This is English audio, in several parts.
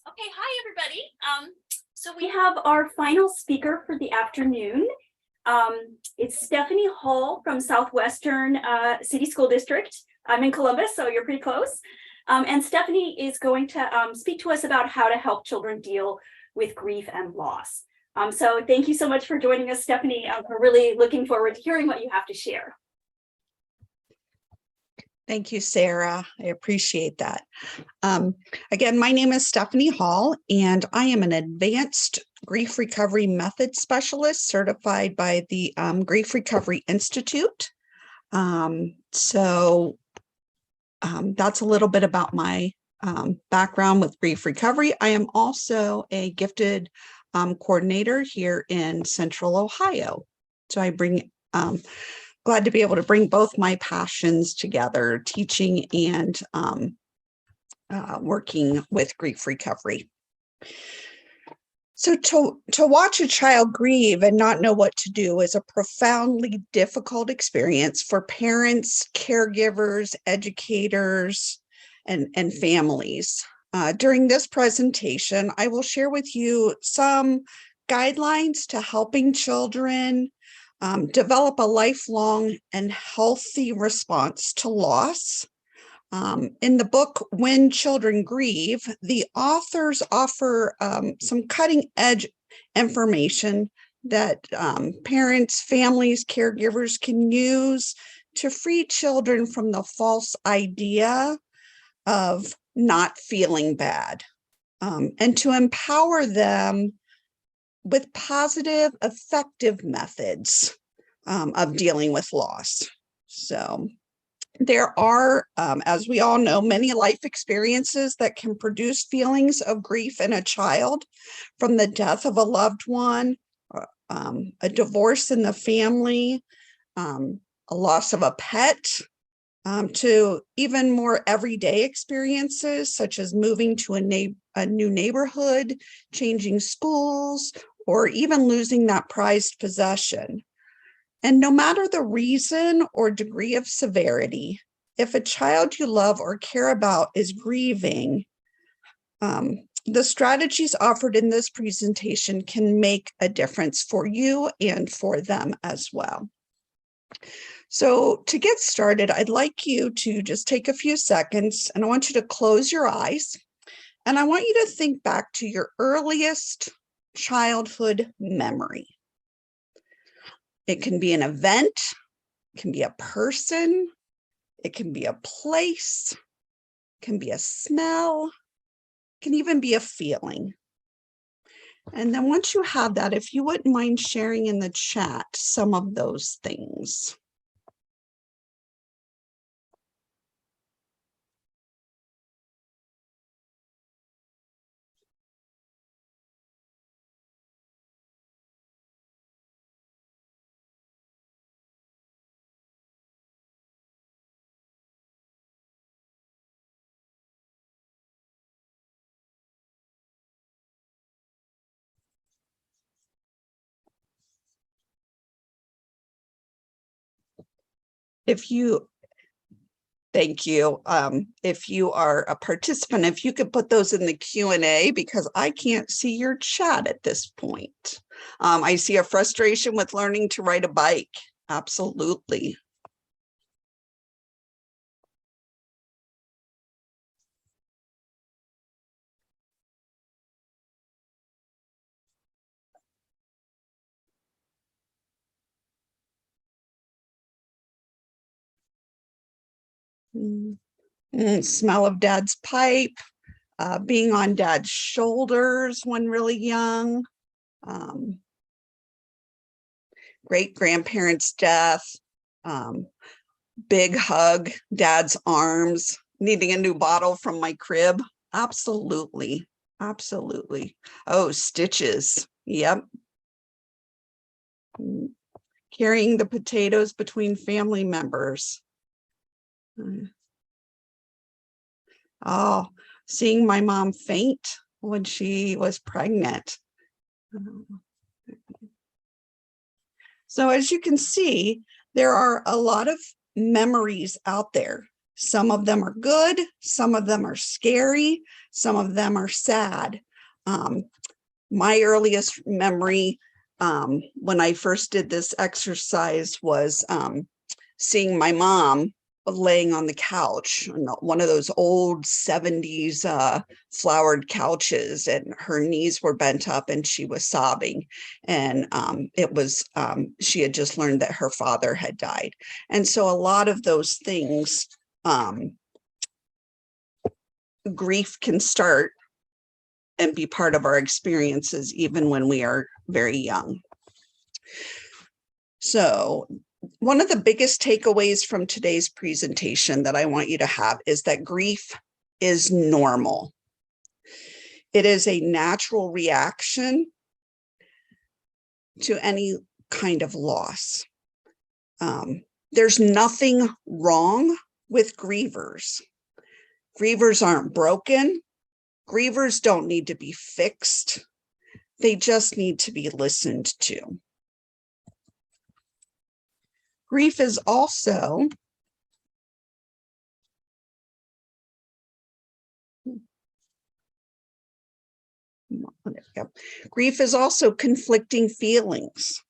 Okay, hi everybody. So we have our final speaker for the afternoon. It's Stefanie Hall from Southwestern City School District. I'm in Columbus, so you're pretty close. And Stefanie is going to speak to us about how to help children deal with grief and loss. So thank you so much for joining us, Stefanie. We're really looking forward to hearing what you have to share. Thank you, Sarah. I appreciate that. Again, my name is Stefanie Hall, and I am an advanced grief recovery method specialist certified by the Grief Recovery Institute. That's a little bit about my background with grief recovery. I am also a gifted coordinator here in Central Ohio. So I bring glad to be able to bring both my passions together, teaching and working with grief recovery. So to watch a child grieve and not know what to do is a profoundly difficult experience for parents, caregivers, educators, and families. During this presentation, I will share with you some guidelines to helping children develop a lifelong and healthy response to loss. In the book, When Children Grieve, the authors offer some cutting edge information that parents, families, caregivers can use to free children from the false idea of not feeling bad, and to empower them with positive, effective methods of dealing with loss. So there are, as we all know, many life experiences that can produce feelings of grief in a child, from the death of a loved one, a divorce in the family, a loss of a pet, to even more everyday experiences, such as moving to a new neighborhood, changing schools, or even losing that prized possession. And no matter the reason or degree of severity, if a child you love or care about is grieving, the strategies offered in this presentation can make a difference for you and for them as well. So to get started, I'd like you to just take a few seconds, and I want you to close your eyes, and I want you to think back to your earliest childhood memory. It can be an event, it can be a person, it can be a place, it can be a smell, it can even be a feeling. And then once you have that, if you wouldn't mind sharing in the chat some of those things. Thank you. If you are a participant, if you could put those in the Q&A, because I can't see your chat at this point. I see a frustration with learning to ride a bike. Absolutely. Smell of dad's pipe, being on dad's shoulders when really young, great grandparents' death, big hug, dad's arms, needing a new bottle from my crib. Absolutely. Absolutely. Oh, stitches. Yep. Carrying the potatoes between family members. Oh, seeing my mom faint when she was pregnant. So as you can see, there are a lot of memories out there Some of them are good, some of them are scary, some of them are sad. My earliest memory when I first did this exercise was seeing my mom laying on the couch, one of those old 70s flowered couches, and her knees were bent up and she was sobbing. And it was, she had just learned that her father had died. And so a lot of those things, grief can start and be part of our experiences even when we are very young. So one of the biggest takeaways from today's presentation that I want you to have is that grief is normal. It is a natural reaction to any kind of loss. There's nothing wrong with grievers. Grievers aren't broken. Grievers don't need to be fixed. They just need to be listened to. Grief is also grief is also conflicting feelings.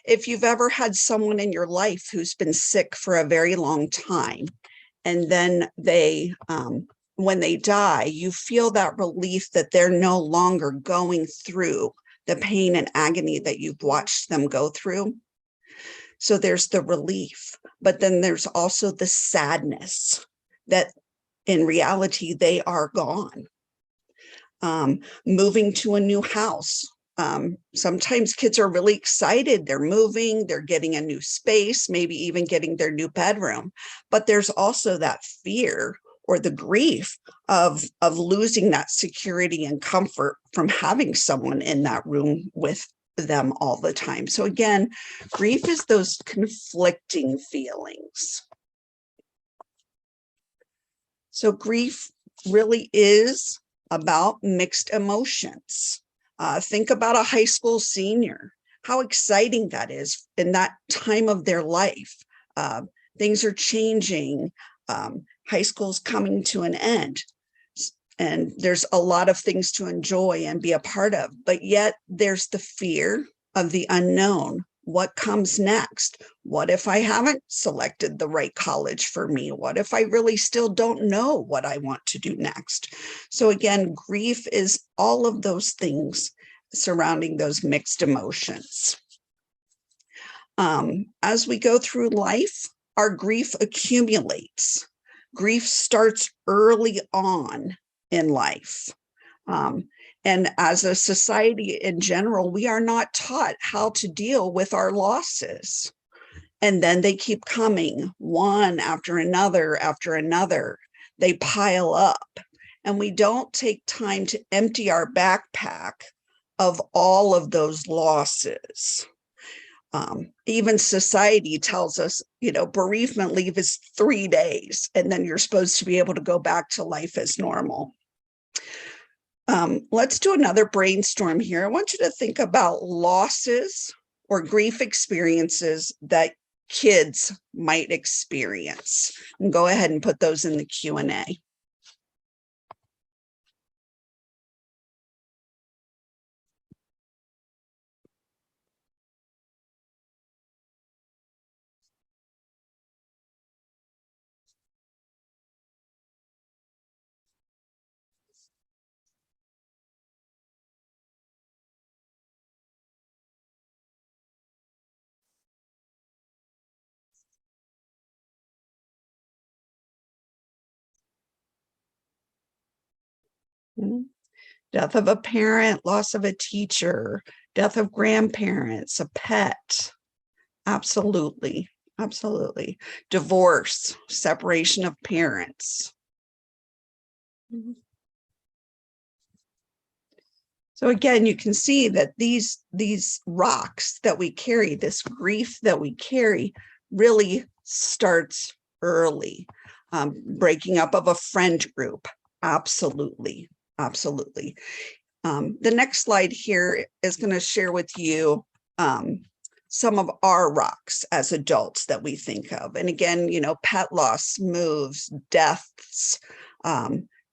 If you've ever had someone in your life who's been sick for a very long time, and then they, when they die, you feel that relief that they're no longer going through the pain and agony that you've watched them go through. So there's the relief, but then there's also the sadness that in reality, they are gone. Moving to a new house. Sometimes kids are really excited. They're moving, they're getting a new space, maybe even getting their new bedroom. But there's also that fear or the grief of losing that security and comfort from having someone in that room with them all the time. So again, grief is those conflicting feelings. So grief really is about mixed emotions. Think about a high school senior, how exciting that is in that time of their life. Things are changing. High school's coming to an end. And there's a lot of things to enjoy and be a part of, but yet there's the fear of the unknown. What comes next? What if I haven't selected the right college for me? What if I really still don't know what I want to do next? So again, grief is all of those things surrounding those mixed emotions. As we go through life, our grief accumulates. Grief starts early on in life. And as a society in general, we are not taught how to deal with our losses. And then they keep coming one after another after another. They pile up, and we don't take time to empty our backpack of all of those losses. Even society tells us, you know, bereavement leave is 3 days, and then you're supposed to be able to go back to life as normal. Let's do another brainstorm here. I want you to think about losses or grief experiences that kids might experience, and go ahead and put those in the Q&A. Death of a parent, loss of a teacher, death of grandparents, a pet. Absolutely, absolutely. Divorce, separation of parents. So again, you can see that these rocks that we carry, this grief that we carry, really starts early. Breaking up of a friend group, absolutely, absolutely. The next slide here is going to share with you some of our rocks as adults that we think of. And again, you know, pet loss, moves, deaths,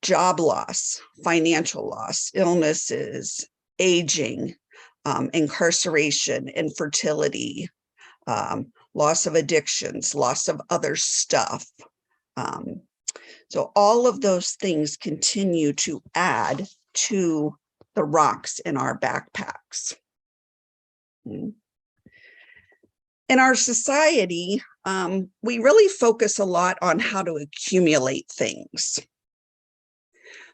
job loss, financial loss, illnesses, aging, incarceration, infertility, loss of addictions, loss of other stuff. So all of those things continue to add to the rocks in our backpacks. In our society, we really focus a lot on how to accumulate things.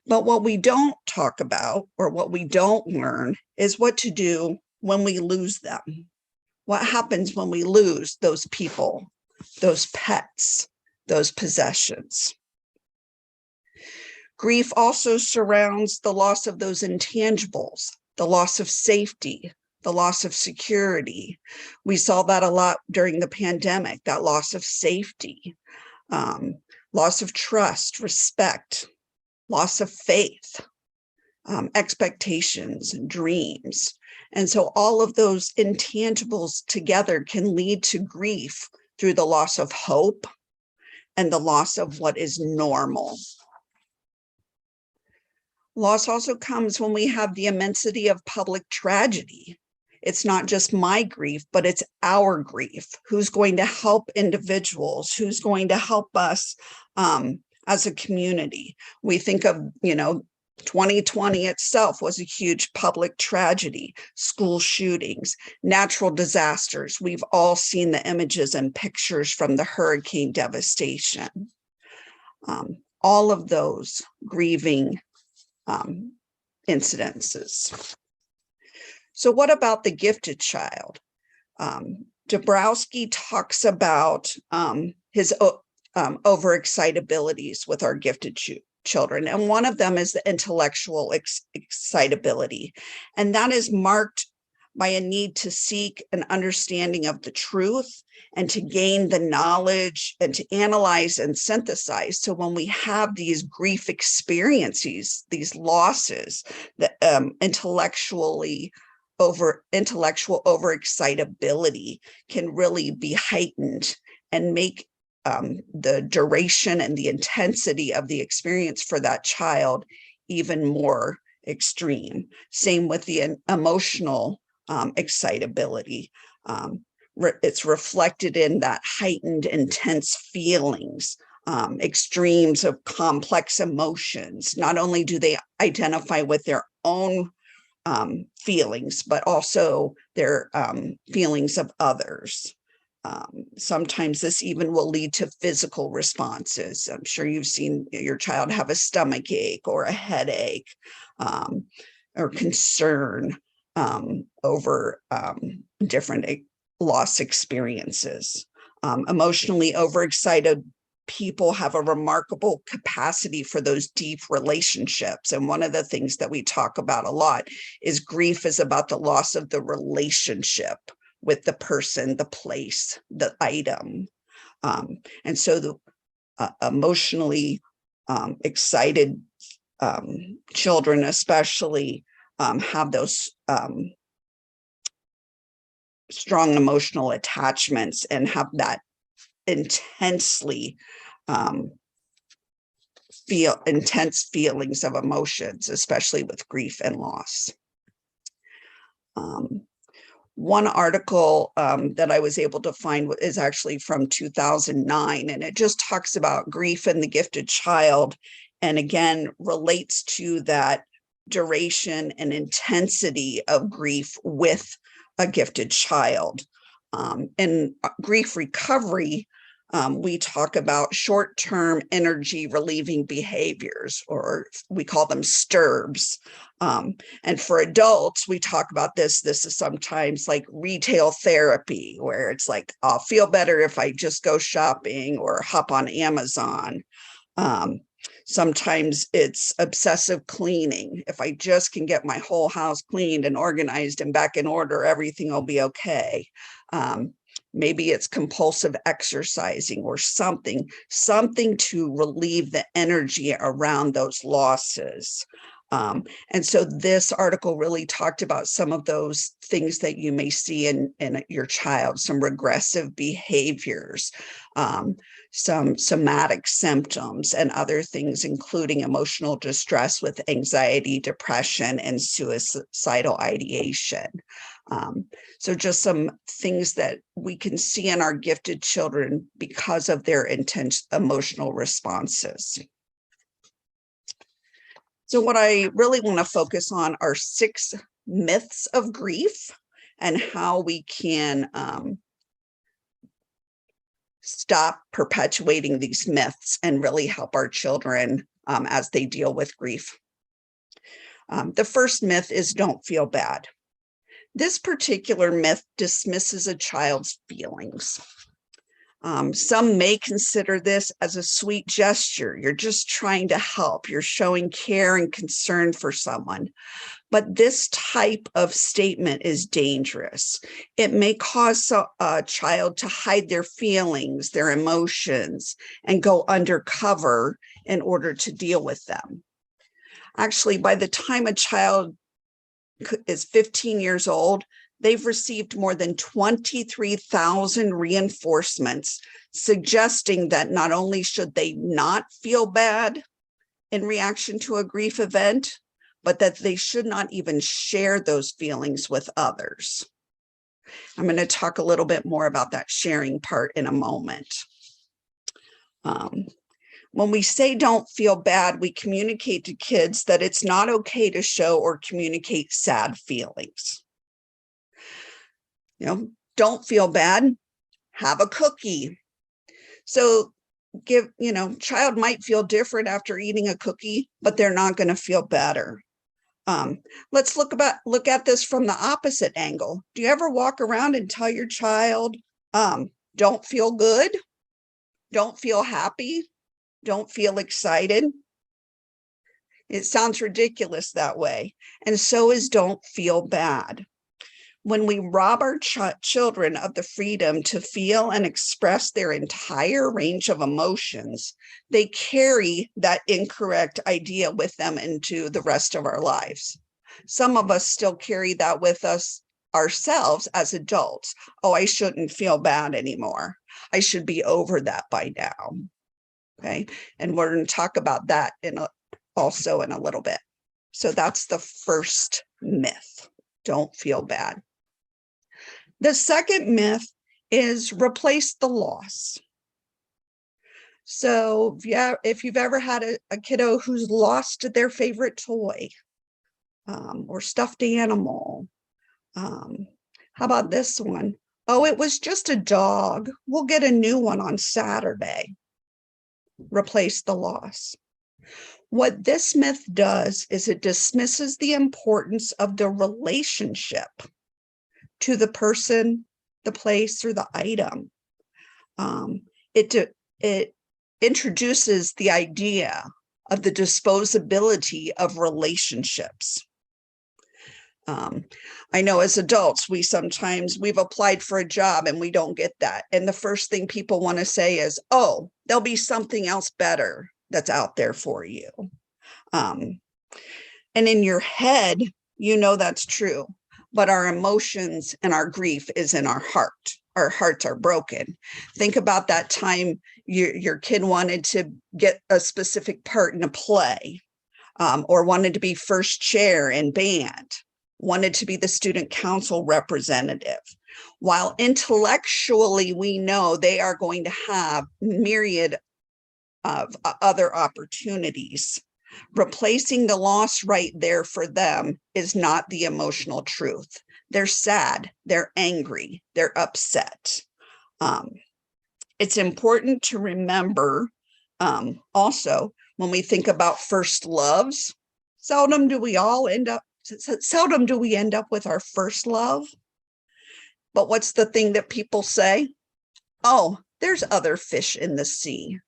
But what we don't talk about, or what we don't learn, is what to do when we lose them. What happens when we lose those people, those pets, those possessions? Grief also surrounds the loss of those intangibles, the loss of safety, the loss of security. We saw that a lot during the pandemic, that loss of safety, loss of trust, respect, loss of faith, expectations and dreams. And so all of those intangibles together can lead to grief through the loss of hope and the loss of what is normal. Loss also comes when we have the immensity of public tragedy. It's not just my grief, but it's our grief. Who's going to help individuals? Who's going to help us as a community? We think of, 2020 itself was a huge public tragedy, school shootings, natural disasters. We've all seen the images and pictures from the hurricane devastation. All of those grieving incidences. So what about the gifted child? Dabrowski talks about his overexcitabilities with our gifted children. And one of them is the intellectual excitability. And that is marked by a need to seek an understanding of the truth and to gain the knowledge and to analyze and synthesize. So when we have these grief experiences, these losses, the intellectual overexcitability can really be heightened and make the duration and the intensity of the experience for that child even more extreme. Same with the emotional excitability. It's reflected in that heightened, intense feelings, extremes of complex emotions. Not only do they identify with their own feelings, but also their feelings of others. Sometimes this even will lead to physical responses. I'm sure you've seen your child have a stomach ache or a headache or concern over different loss experiences. Emotionally overexcited people have a remarkable capacity for those deep relationships. And one of the things that we talk about a lot is grief is about the loss of the relationship with the person, the place, the item. And so the emotionally excited children especially have those strong emotional attachments and have that intensely intense feelings of emotions, especially with grief and loss. One article that I was able to find is actually from 2009, and it just talks about grief in the gifted child, and again relates to that duration and intensity of grief with a gifted child. In grief recovery, we talk about short-term energy relieving behaviors, or we call them STIRBs. And for adults, we talk about this. This is sometimes like retail therapy, where it's like, I'll feel better if I just go shopping or hop on Amazon. Sometimes it's obsessive cleaning. If I just can get my whole house cleaned and organized and back in order, everything will be okay. Maybe it's compulsive exercising or something to relieve the energy around those losses. And so this article really talked about some of those things that you may see in your child, some regressive behaviors, some somatic symptoms, and other things, including emotional distress with anxiety, depression, and suicidal ideation. So just some things that we can see in our gifted children because of their intense emotional responses. So what I really want to focus on are 6 myths of grief and how we can stop perpetuating these myths and really help our children as they deal with grief. The first myth is don't feel bad. This particular myth dismisses a child's feelings. Some may consider this as a sweet gesture. You're just trying to help. You're showing care and concern for someone. But this type of statement is dangerous. It may cause a child to hide their feelings, their emotions, and go undercover in order to deal with them. Actually, by the time a child is 15 years old, they've received more than 23,000 reinforcements suggesting that not only should they not feel bad in reaction to a grief event, but that they should not even share those feelings with others. I'm going to talk a little bit more about that sharing part in a moment. When we say don't feel bad, we communicate to kids that it's not okay to show or communicate sad feelings. Don't feel bad, have a cookie. So child might feel different after eating a cookie, but they're not going to feel better. Let's look at this from the opposite angle. Do you ever walk around and tell your child, don't feel good, don't feel happy, don't feel excited? It sounds ridiculous that way. And so is don't feel bad. When we rob our children of the freedom to feel and express their entire range of emotions, they carry that incorrect idea with them into the rest of our lives. Some of us still carry that with us ourselves as adults. Oh, I shouldn't feel bad anymore. I should be over that by now. Okay. And we're going to talk about that also in a little bit. So that's the first myth. Don't feel bad. The second myth is replace the loss. So if you've ever had a kiddo who's lost their favorite toy or stuffed animal, how about this one? Oh, it was just a dog. We'll get a new one on Saturday. Replace the loss. What this myth does is it dismisses the importance of the relationship to the person, the place, or the item. It introduces the idea of the disposability of relationships. I know as adults, we've applied for a job and we don't get that. And the first thing people want to say is, oh, there'll be something else better that's out there for you. And in your head, that's true. But our emotions and our grief is in our heart. Our hearts are broken. Think about that time your kid wanted to get a specific part in a play, or wanted to be first chair in band, wanted to be the student council representative. While intellectually we know they are going to have myriad of other opportunities, replacing the loss right there for them is not the emotional truth. They're sad, they're angry, they're upset. It's important to remember also when we think about first loves, seldom do we end up with our first love. But what's the thing that people say? Oh, there's other fish in the sea.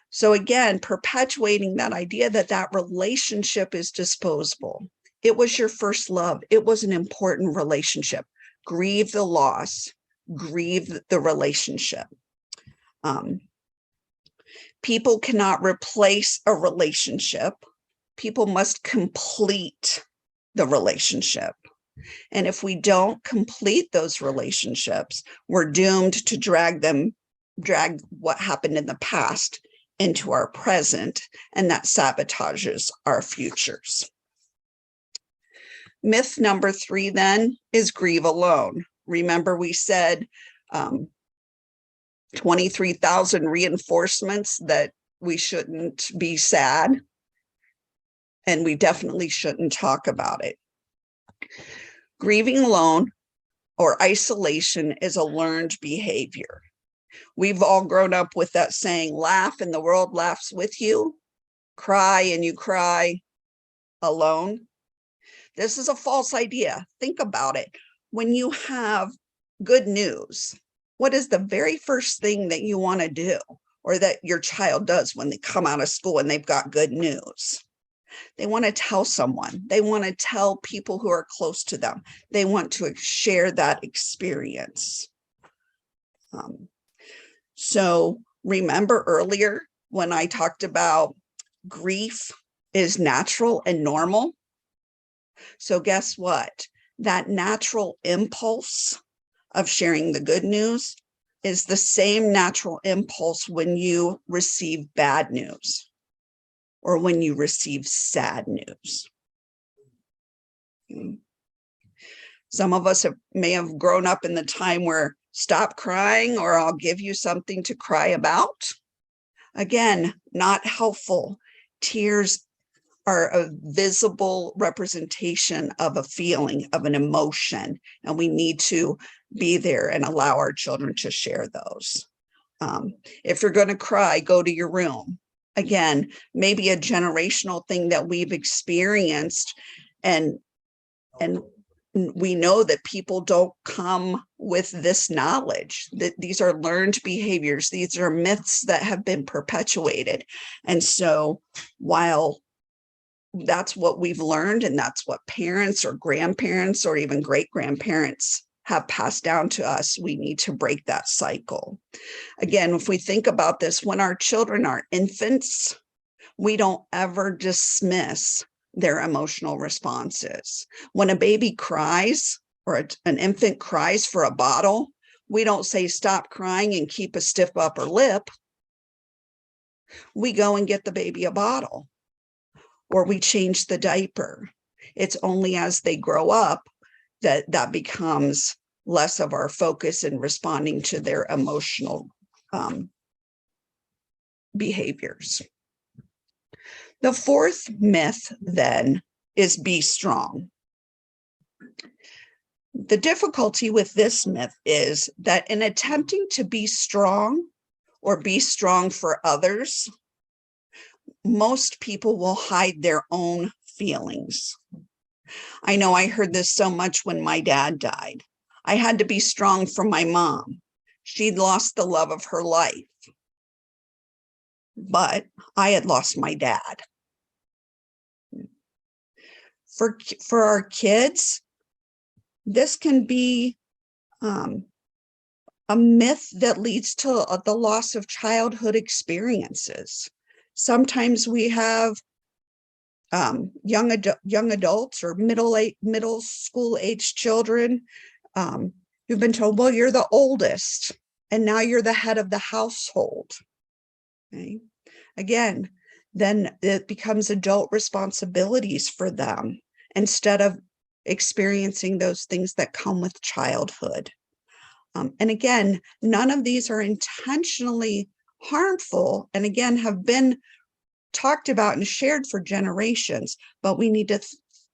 So again, perpetuating that idea that relationship is disposable. It was your first love. It was an important relationship. Grieve the loss. Grieve the relationship. People cannot replace a relationship, people must complete the relationship. And if we don't complete those relationships, we're doomed to drag what happened in the past into our present, and that sabotages our futures. Myth number 3 then is grieve alone. Remember, we said 23,000 reinforcements that we shouldn't be sad, and we definitely shouldn't talk about it. Grieving alone or isolation is a learned behavior. We've all grown up with that saying, laugh and the world laughs with you, cry and you cry alone. This is a false idea. Think about it. When you have good news, what is the very first thing that you want to do, or that your child does when they come out of school and they've got good news? They want to tell someone. They want to tell people who are close to them. They want to share that experience. So remember earlier when I talked about grief is natural and normal? So guess what? That natural impulse of sharing the good news is the same natural impulse when you receive bad news or when you receive sad news. Some of us may have grown up in the time where stop crying or I'll give you something to cry about. Again, not helpful. Tears are a visible representation of a feeling, of an emotion, and we need to be there and allow our children to share those. If you're going to cry, go to your room. Again, maybe a generational thing that we've experienced, and we know that people don't come with this knowledge, that these are learned behaviors. These are myths that have been perpetuated. And so while that's what we've learned, and that's what parents or grandparents or even great-grandparents have passed down to us, we need to break that cycle. Again, if we think about this, when our children are infants, we don't ever dismiss their emotional responses. When a baby cries or an infant cries for a bottle, we don't say stop crying and keep a stiff upper lip. We go and get the baby a bottle, or we change the diaper. It's only as they grow up that becomes less of our focus in responding to their emotional behaviors. The 4th myth then is be strong. The difficulty with this myth is that in attempting to be strong or be strong for others, most people will hide their own feelings. I know I heard this so much when my dad died. I had to be strong for my mom. She'd lost the love of her life. But I had lost my dad. For our kids, this can be a myth that leads to the loss of childhood experiences. Sometimes we have young adults or middle school age children who've been told, well, you're the oldest and now you're the head of the household. Okay. Again, then it becomes adult responsibilities for them instead of experiencing those things that come with childhood. And again, none of these are intentionally harmful, and again, have been talked about and shared for generations, but we need to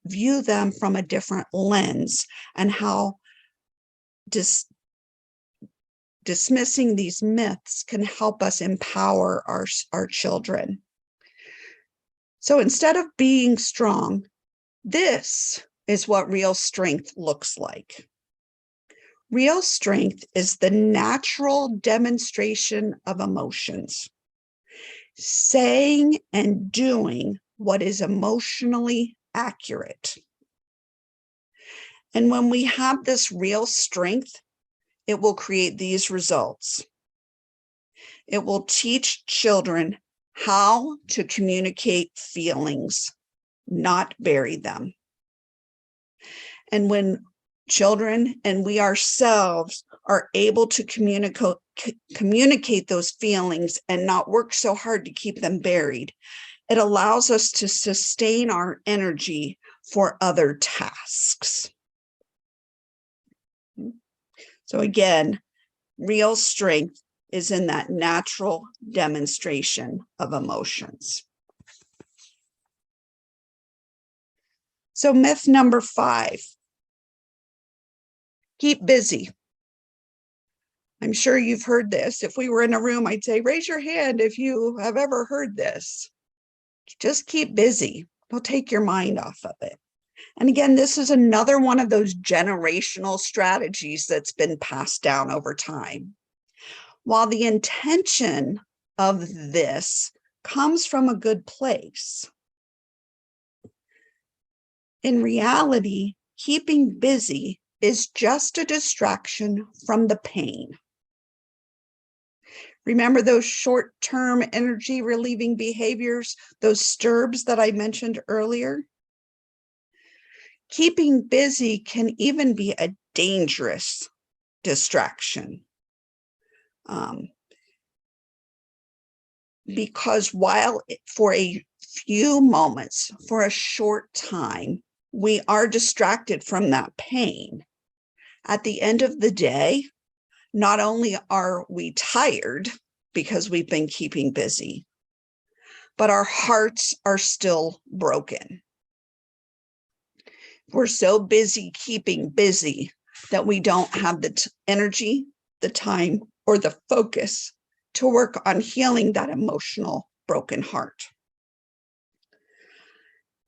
view them from a different lens, and how dismissing these myths can help us empower our children. So instead of being strong, this is what real strength looks like. Real strength is the natural demonstration of emotions, saying and doing what is emotionally accurate. And when we have this real strength, it will create these results. It will teach children how to communicate feelings not bury them. And when children and we ourselves are able to communicate those feelings and not work so hard to keep them buried, it allows us to sustain our energy for other tasks. So again, real strength is in that natural demonstration of emotions. So myth number 5, keep busy. I'm sure you've heard this. If we were in a room, I'd say, raise your hand if you have ever heard this. Just keep busy. It'll take your mind off of it. And again, this is another one of those generational strategies that's been passed down over time. While the intention of this comes from a good place, in reality, keeping busy is just a distraction from the pain. Remember those short-term energy relieving behaviors, those STIRBs that I mentioned earlier? Keeping busy can even be a dangerous distraction. Because while for a few moments, for a short time, we are distracted from that pain, at the end of the day, not only are we tired because we've been keeping busy, but our hearts are still broken. We're so busy keeping busy that we don't have the energy, the time, or the focus to work on healing that emotional broken heart.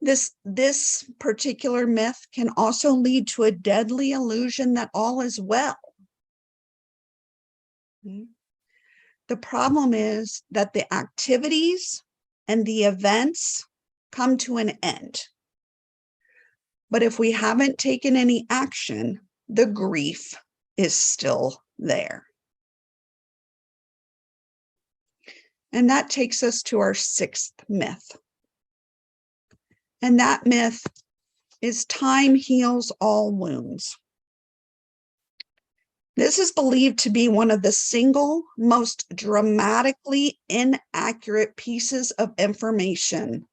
This particular myth can also lead to a deadly illusion that all is well. The problem is that the activities and the events come to an end. But if we haven't taken any action, the grief is still there. And that takes us to our 6th myth. And that myth is time heals all wounds. This is believed to be one of the single most dramatically inaccurate pieces of information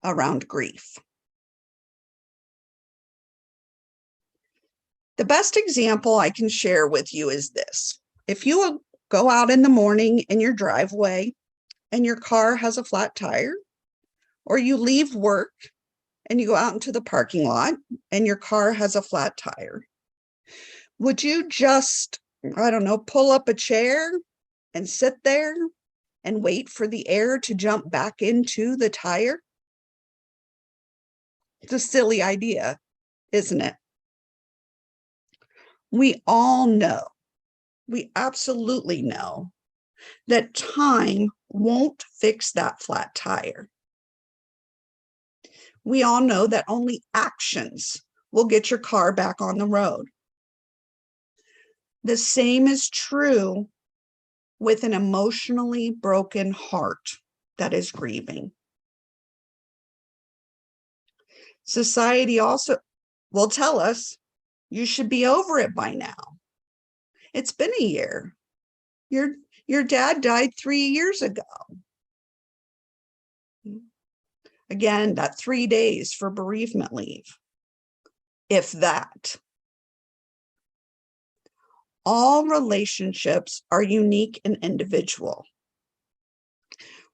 around grief. The best example I can share with you is this. If you go out in the morning in your driveway and your car has a flat tire, or you leave work and you go out into the parking lot and your car has a flat tire, would you just, I don't know, pull up a chair and sit there and wait for the air to jump back into the tire? It's a silly idea, isn't it? We all know, we absolutely know that time won't fix that flat tire. We all know that only actions will get your car back on the road. The same is true with an emotionally broken heart that is grieving. Society also will tell us, you should be over it by now. It's been a year. Your dad died 3 years ago. Again, that 3 days for bereavement leave, if that. All relationships are unique and individual.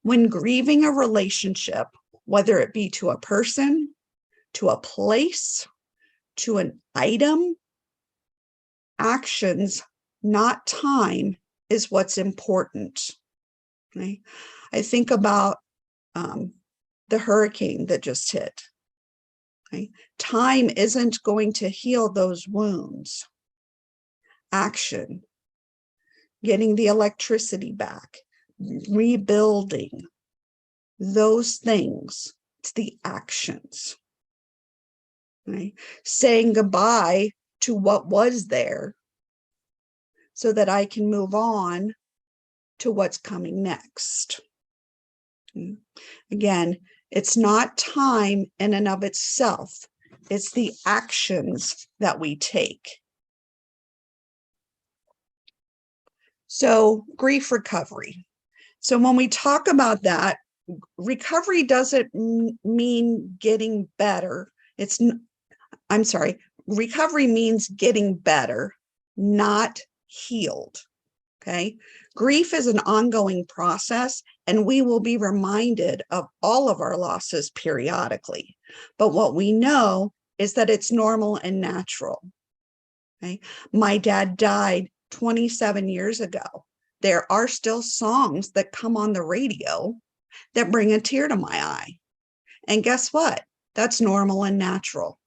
When grieving a relationship, whether it be to a person, to a place, to an item, actions, not time, is what's important. Okay? I think about the hurricane that just hit. Okay? Time isn't going to heal those wounds. Action, getting the electricity back, rebuilding, those things, it's the actions. Right? Saying goodbye to what was there so that I can move on to what's coming next. Again, It's not time in and of itself. It's the actions that we take. So grief recovery. So when we talk about that, recovery doesn't mean getting better. Recovery means getting better, not healed. Okay. Grief is an ongoing process, and we will be reminded of all of our losses periodically. But what we know is that it's normal and natural. Okay. My dad died 27 years ago. There are still songs that come on the radio that bring a tear to my eye. And guess what? That's normal and natural.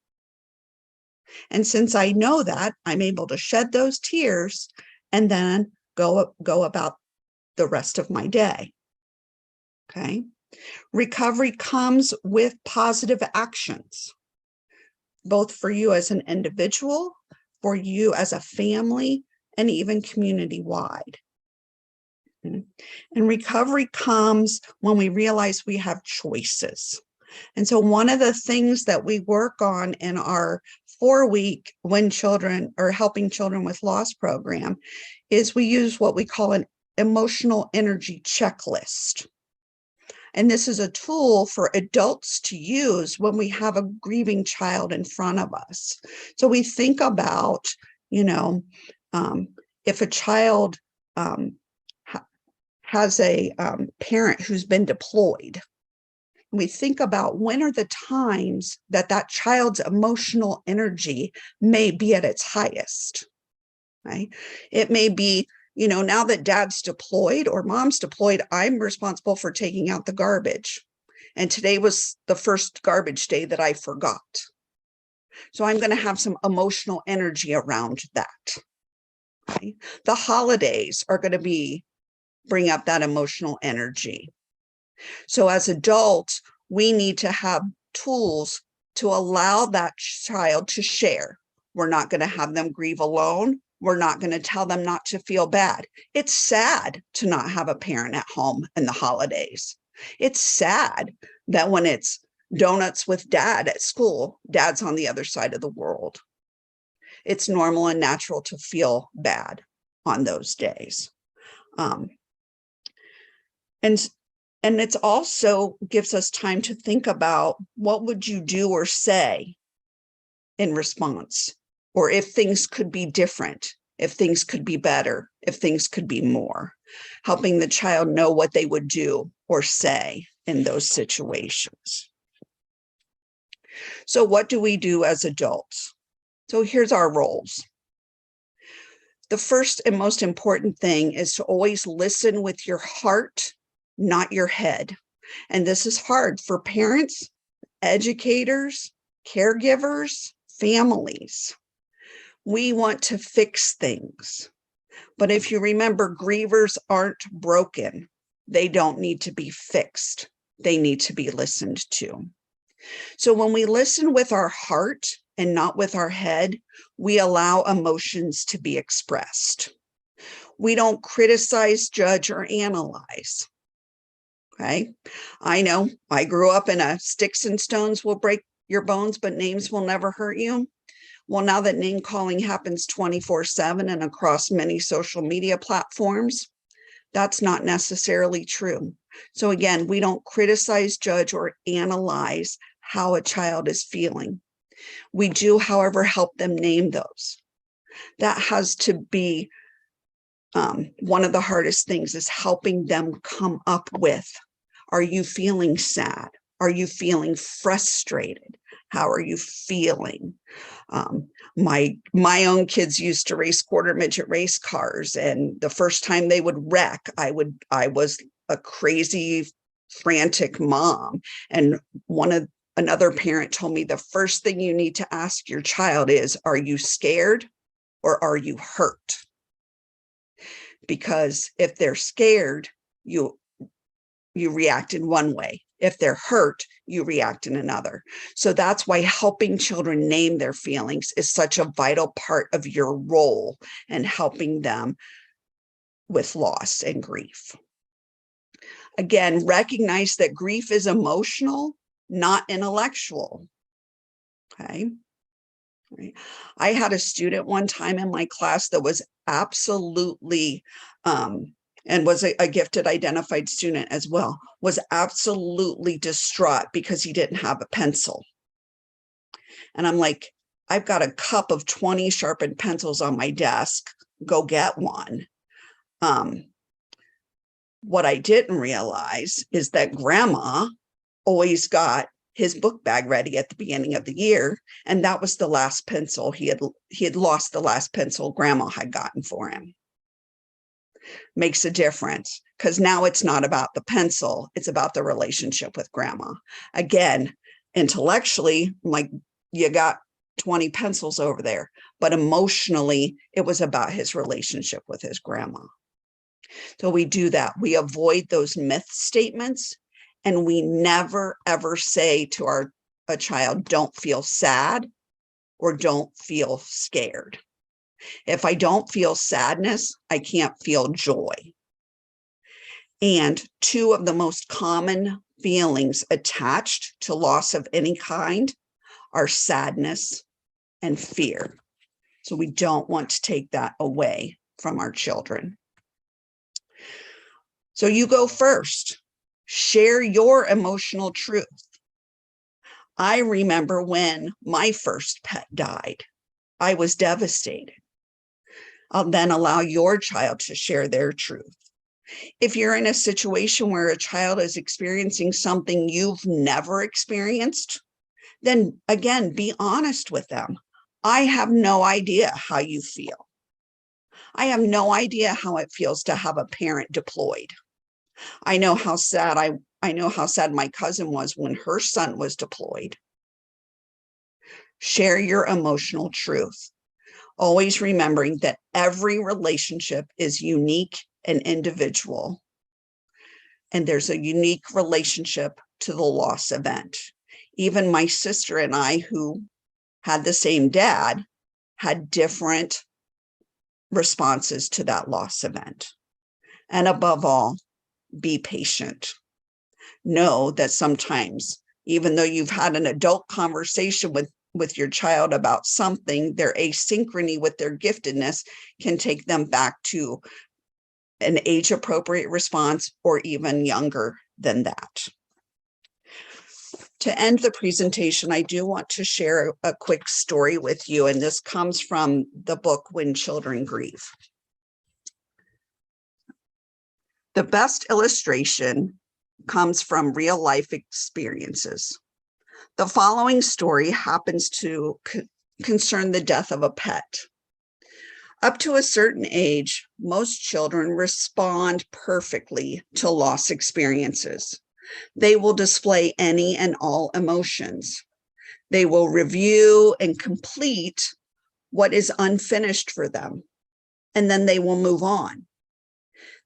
And since I know that, I'm able to shed those tears and then go about the rest of my day. Okay. Recovery comes with positive actions, both for you as an individual, for you as a family, and even community-wide. And recovery comes when we realize we have choices. And so one of the things that we work on in our 4-week When Children or Helping Children with Loss program is we use what we call an emotional energy checklist. And this is a tool for adults to use when we have a grieving child in front of us. So we think about, if a child has a parent who's been deployed, we think about when are the times that that child's emotional energy may be at its highest, right? It may be, now that dad's deployed or mom's deployed, I'm responsible for taking out the garbage. And today was the first garbage day that I forgot. So I'm going to have some emotional energy around that. Okay? The holidays are going to bring up that emotional energy. So as adults, we need to have tools to allow that child to share. We're not going to have them grieve alone. We're not going to tell them not to feel bad. It's sad to not have a parent at home in the holidays. It's sad that when it's donuts with dad at school, dad's on the other side of the world. It's normal and natural to feel bad on those days. And it's also gives us time to think about what would you do or say in response, or if things could be different, if things could be better, if things could be more, helping the child know what they would do or say in those situations. So what do we do as adults? So here's our roles. The first and most important thing is to always listen with your heart, not your head. And this is hard for parents, educators, caregivers, families. We want to fix things. But if you remember, grievers aren't broken. They don't need to be fixed. They need to be listened to. So when we listen with our heart and not with our head, we allow emotions to be expressed. We don't criticize, judge, or analyze. Okay. I know I grew up in a sticks and stones will break your bones, but names will never hurt you. Well, now that name calling happens 24/7 and across many social media platforms, that's not necessarily true. So again, we don't criticize, judge, or analyze how a child is feeling. We do, however, help them name those. That has to be one of the hardest things, is helping them come up with, are you feeling sad? Are you feeling frustrated? How are you feeling? My own kids used to race quarter midget race cars, and the first time they would wreck, I was a crazy, frantic mom. And another parent told me the first thing you need to ask your child is, are you scared or are you hurt? Because if they're scared, you react in one way. If they're hurt, you react in another. So that's why helping children name their feelings is such a vital part of your role in helping them with loss and grief. Again, recognize that grief is emotional, not intellectual. Okay. Right. I had a student one time in my class that was absolutely, and was a gifted identified student as well, was absolutely distraught because he didn't have a pencil. And I'm like, I've got a cup of 20 sharpened pencils on my desk. Go get one. What I didn't realize is that grandma always got his book bag ready at the beginning of the year. And that was the last pencil. He had lost the last pencil grandma had gotten for him. Makes a difference, because now it's not about the pencil. It's about the relationship with grandma. Again, intellectually, like, you got 20 pencils over there, but emotionally, it was about his relationship with his grandma. So we do that. We avoid those myth statements, and we never, ever say to a child, don't feel sad or don't feel scared. If I don't feel sadness, I can't feel joy. And two of the most common feelings attached to loss of any kind are sadness and fear. So we don't want to take that away from our children. So you go first. Share your emotional truth. I remember when my first pet died. I was devastated. I'll then allow your child to share their truth. If you're in a situation where a child is experiencing something you've never experienced, then again, be honest with them. I have no idea how you feel. I have no idea how it feels to have a parent deployed. I know how sad I know how sad my cousin was when her son was deployed. Share your emotional truth. Always remembering that every relationship is unique and individual. And there's a unique relationship to the loss event. Even my sister and I, who had the same dad, had different responses to that loss event. And above all, be patient. Know that sometimes, even though you've had an adult conversation with your child about something, their asynchrony with their giftedness can take them back to an age-appropriate response or even younger than that. To end the presentation, I do want to share a quick story with you, and this comes from the book When Children Grieve. The best illustration comes from real life experiences. The following story happens to concern the death of a pet. Up to a certain age, most children respond perfectly to loss experiences. They will display any and all emotions. They will review and complete what is unfinished for them, and then they will move on.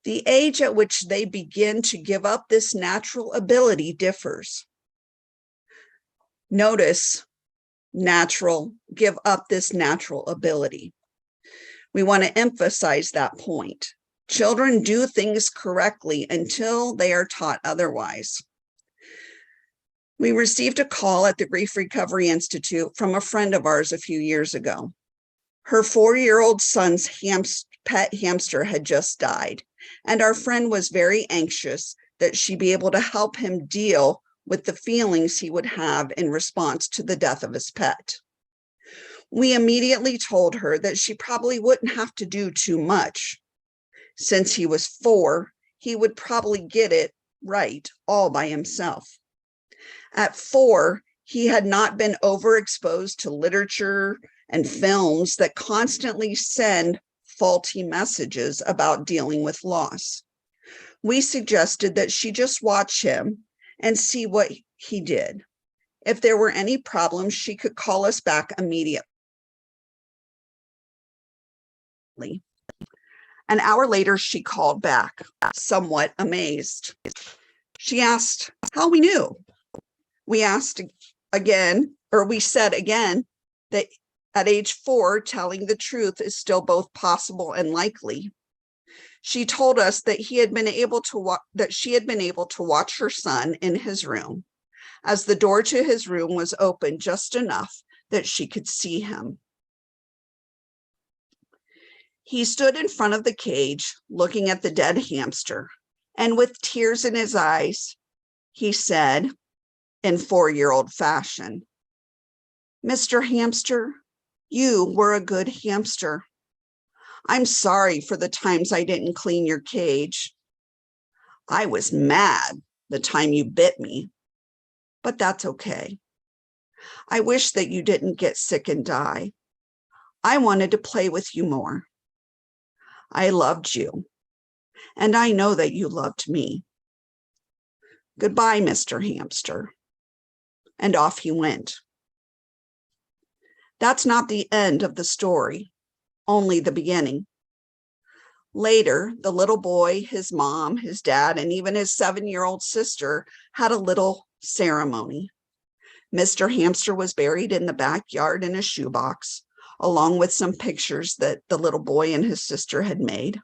The age at which they begin to give up this natural ability differs. Notice, give up this natural ability. We want to emphasize that point. Children do things correctly until they are taught otherwise. We received a call at the Grief Recovery Institute from a friend of ours a few years ago. Her 4-year-old son's pet hamster had just died, and our friend was very anxious that she be able to help him deal with the feelings he would have in response to the death of his pet. We immediately told her that she probably wouldn't have to do too much. Since he was 4, he would probably get it right all by himself. At 4, he had not been overexposed to literature and films that constantly send faulty messages about dealing with loss. We suggested that she just watch him and see what he did. If there were any problems, she could call us back immediately. An hour later, she called back, somewhat amazed. She asked how we knew. We asked again, or we said again, that at age 4, telling the truth is still both possible and likely. She told us that she had been able to watch her son in his room. as the door to his room was open just enough that she could see him. He stood in front of the cage, looking at the dead hamster, and with tears in his eyes, he said, in 4-year-old fashion, "Mr. Hamster, you were a good hamster. I'm sorry for the times I didn't clean your cage. I was mad the time you bit me, but that's okay. I wish that you didn't get sick and die. I wanted to play with you more. I loved you, and I know that you loved me. Goodbye, Mr. Hamster." And off he went. That's not the end of the story, only the beginning. Later, the little boy, his mom, his dad, and even his 7-year-old sister had a little ceremony. Mr. Hamster was buried in the backyard in a shoebox, along with some pictures that the little boy and his sister had made.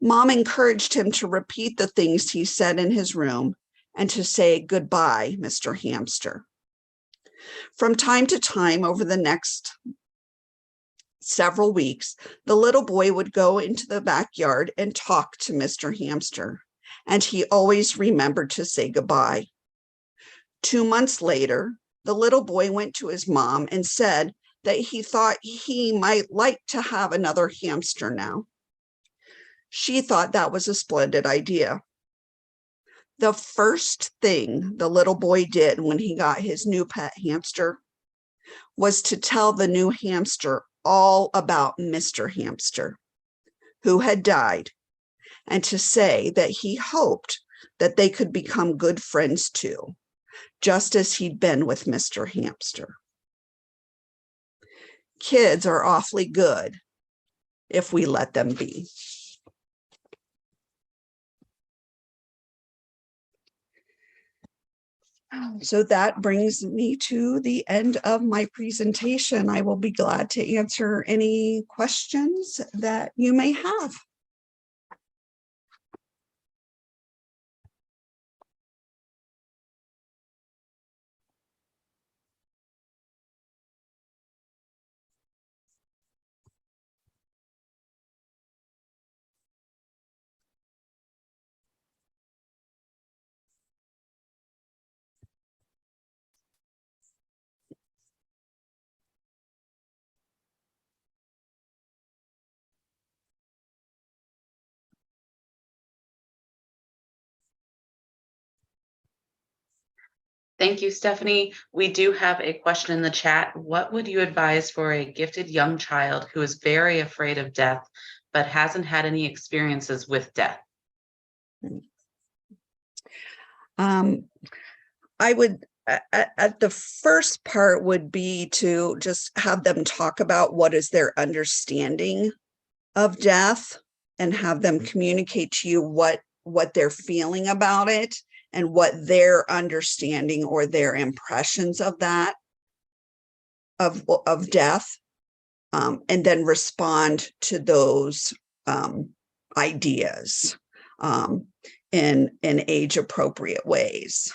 Mom encouraged him to repeat the things he said in his room and to say, "Goodbye, Mr. Hamster." From time to time over the next several weeks, the little boy would go into the backyard and talk to Mr. Hamster, and he always remembered to say goodbye. 2 months later, the little boy went to his mom and said that he thought he might like to have another hamster now. She thought that was a splendid idea. The first thing the little boy did when he got his new pet hamster was to tell the new hamster all about Mr. Hamster, who had died, and to say that he hoped that they could become good friends too, just as he'd been with Mr. Hamster. Kids are awfully good if we let them be. So that brings me to the end of my presentation. I will be glad to answer any questions that you may have. Thank you, Stephanie. We do have a question in the chat. What would you advise for a gifted young child who is very afraid of death, but hasn't had any experiences with death? I would, at the first part would be to just have them talk about what is their understanding of death and have them communicate to you what they're feeling about it and what their understanding or their impressions of that, of death, and then respond to those ideas in age appropriate ways.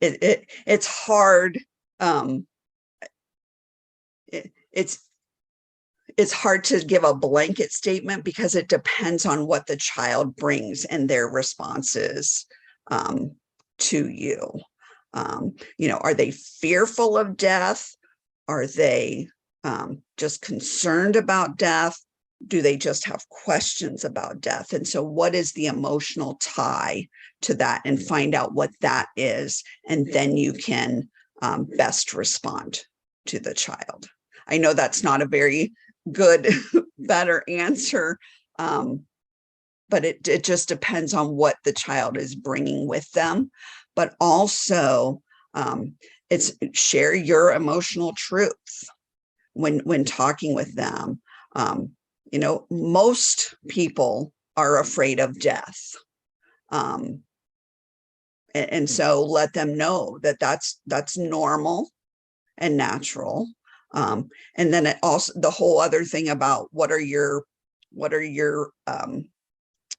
It's hard. It's hard to give a blanket statement because it depends on what the child brings and their responses to you. Are they fearful of death? Are they just concerned about death? Do they just have questions about death? And so what is the emotional tie to that, and find out what that is, and then you can best respond to the child. I know that's not a very good, better answer, but it just depends on what the child is bringing with them. But also, it's share your emotional truth when talking with them. Most people are afraid of death. And so let them know that that's normal and natural. And then it also, the whole other thing about what are your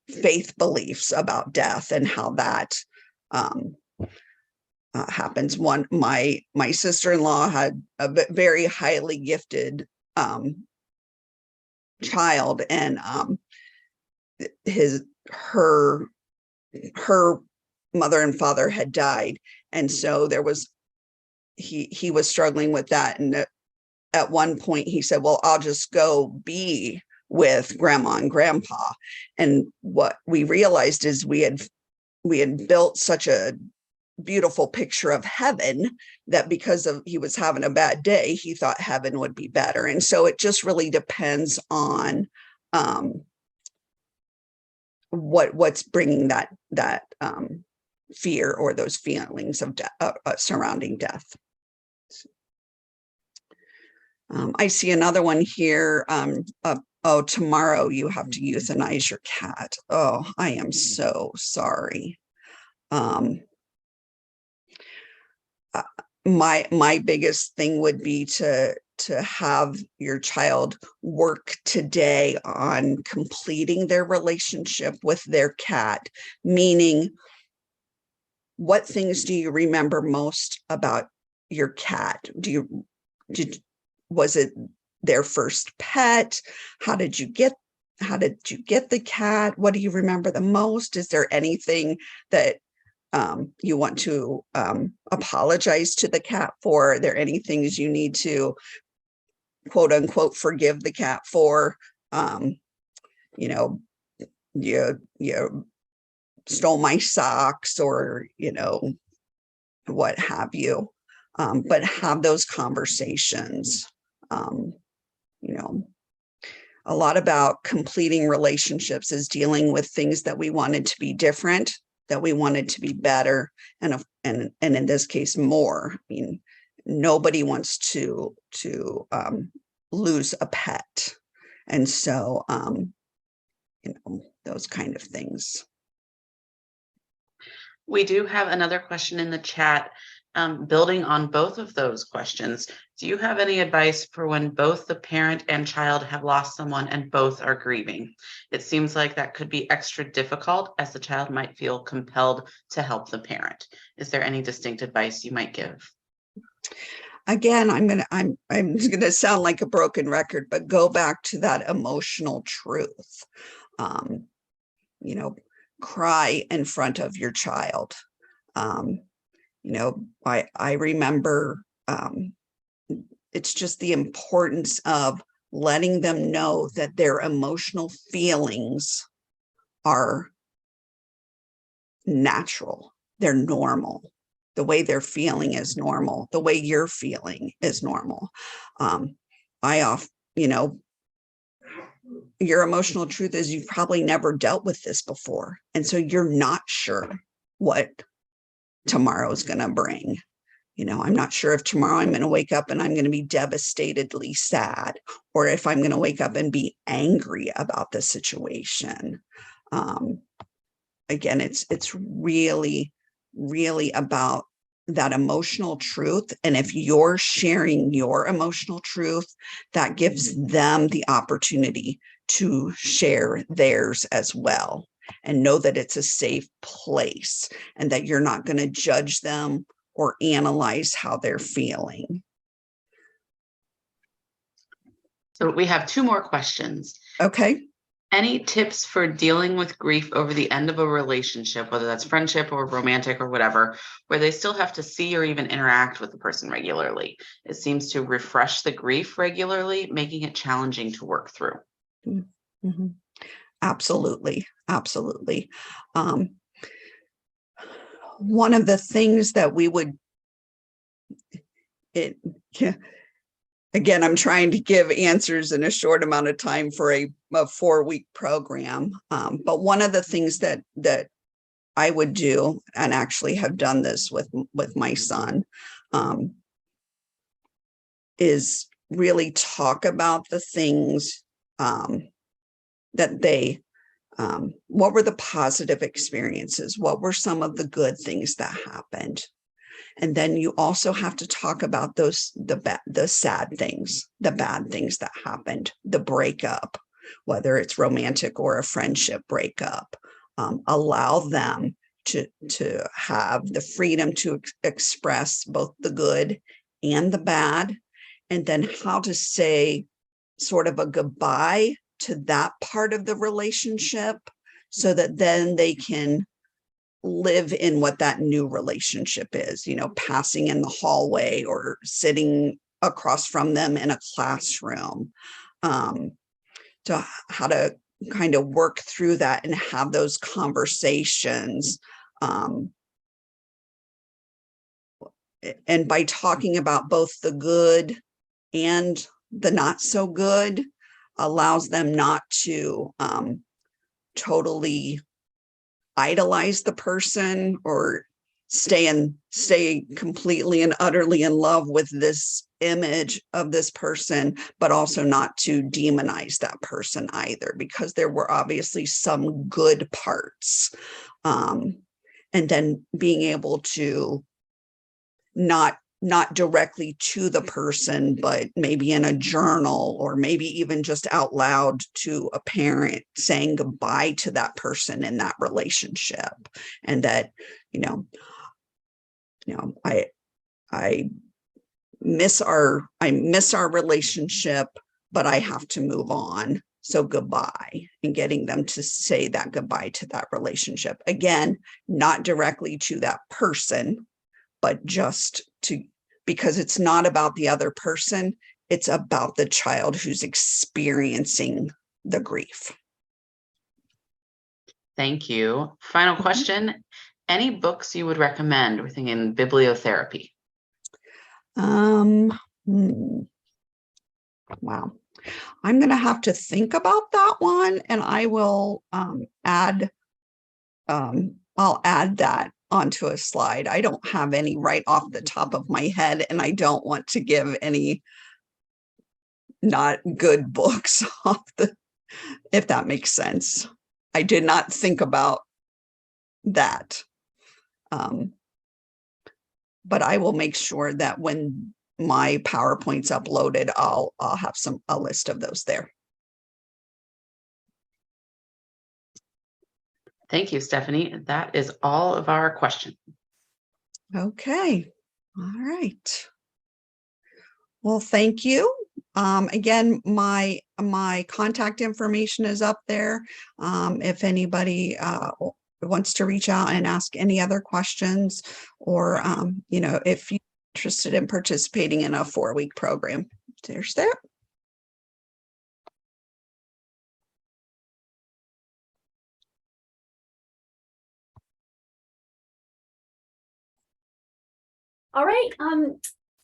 faith beliefs about death, and how that happens. My sister-in-law had a very highly gifted child, and her mother and father had died, and so he was struggling with that. And at one point he said, well, I'll just go be with grandma and grandpa. And what we realized is we had built such a beautiful picture of heaven that because he was having a bad day, he thought heaven would be better. And so it just really depends on what's bringing that fear or those feelings of surrounding death. I see another one here. Oh, tomorrow you have to euthanize your cat. Oh, I am so sorry. My biggest thing would be to have your child work today on completing their relationship with their cat, meaning what things do you remember most about your cat? Was it their first pet? How did you get the cat? What do you remember the most? Is there anything that you want to apologize to the cat for? Are there any things you need to quote unquote forgive the cat for? You stole my socks, or what have you. But have those conversations. A lot about completing relationships is dealing with things that we wanted to be different, that we wanted to be better, and in this case more. I mean, nobody wants to lose a pet, and so those kind of things. We do have another question in the chat. Building on both of those questions, do you have any advice for when both the parent and child have lost someone and both are grieving? It seems like that could be extra difficult, as the child might feel compelled to help the parent. Is there any distinct advice you might give? Again, I'm gonna sound like a broken record, but go back to that emotional truth. Cry in front of your child. I remember it's just the importance of letting them know that their emotional feelings are natural. They're normal. The way they're feeling is normal. The way you're feeling is normal. Your emotional truth is you've probably never dealt with this before. And so you're not sure what tomorrow's going to bring. I'm not sure if tomorrow I'm going to wake up and I'm going to be devastatedly sad, or if I'm going to wake up and be angry about the situation. Again, it's really, really about that emotional truth. And if you're sharing your emotional truth, that gives them the opportunity to share theirs as well, and know that it's a safe place and that you're not going to judge them or analyze how they're feeling. So we have two more questions. Okay. Any tips for dealing with grief over the end of a relationship, whether that's friendship or romantic or whatever, where they still have to see or even interact with the person regularly? It seems to refresh the grief regularly, making it challenging to work through. Mm-hmm. Absolutely. Absolutely. One of the things that we would, again, I'm trying to give answers in a short amount of time for a 4-week program. But one of the things that I would do, and actually have done this with my son, is really talk about the things that they, what were the positive experiences? What were some of the good things that happened? And then you also have to talk about the sad things, the bad things that happened, the breakup, whether it's romantic or a friendship breakup. Allow them to have the freedom to express both the good and the bad, and then how to say sort of a goodbye to that part of the relationship so that then they can live in what that new relationship is, passing in the hallway or sitting across from them in a classroom, to how to kind of work through that and have those conversations. And by talking about both the good and the not so good, allows them not to totally idolize the person or stay completely and utterly in love with this image of this person, but also not to demonize that person either, because there were obviously some good parts. And then being able to not directly to the person, but maybe in a journal or maybe even just out loud to a parent, saying goodbye to that person in that relationship. And that, I miss our relationship, but I have to move on. So goodbye, and getting them to say that goodbye to that relationship. Again, not directly to that person, but just because it's not about the other person, it's about the child who's experiencing the grief. Thank you. Final question. Any books you would recommend? We're thinking bibliotherapy. Wow. I'm going to have to think about that one, and I will add that onto a slide. I don't have any right off the top of my head, and I don't want to give any not good books if that makes sense. I did not think about that. But I will make sure that when my PowerPoint's uploaded, I'll have a list of those there. Thank you, Stefanie. That is all of our questions. Okay. All right. Well, thank you. Again, my contact information is up there. If anybody wants to reach out and ask any other questions, or if you're interested in participating in a 4-week program, there's that. All right.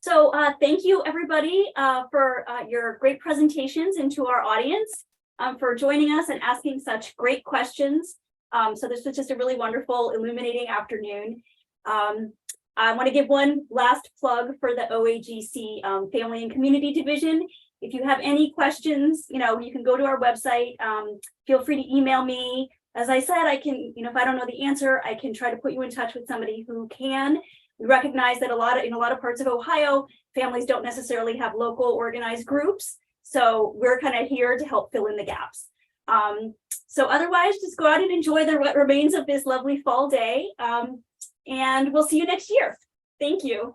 So thank you, everybody, for your great presentations, and to our audience for joining us and asking such great questions. So this was just a really wonderful, illuminating afternoon. I want to give one last plug for the OAGC Family and Community Division. If you have any questions, you can go to our website. Feel free to email me. As I said, I can, if I don't know the answer, I can try to put you in touch with somebody who can. We recognize that in a lot of parts of Ohio, families don't necessarily have local organized groups. So we're kind of here to help fill in the gaps. So otherwise, just go out and enjoy what remains of this lovely fall day. And we'll see you next year. Thank you.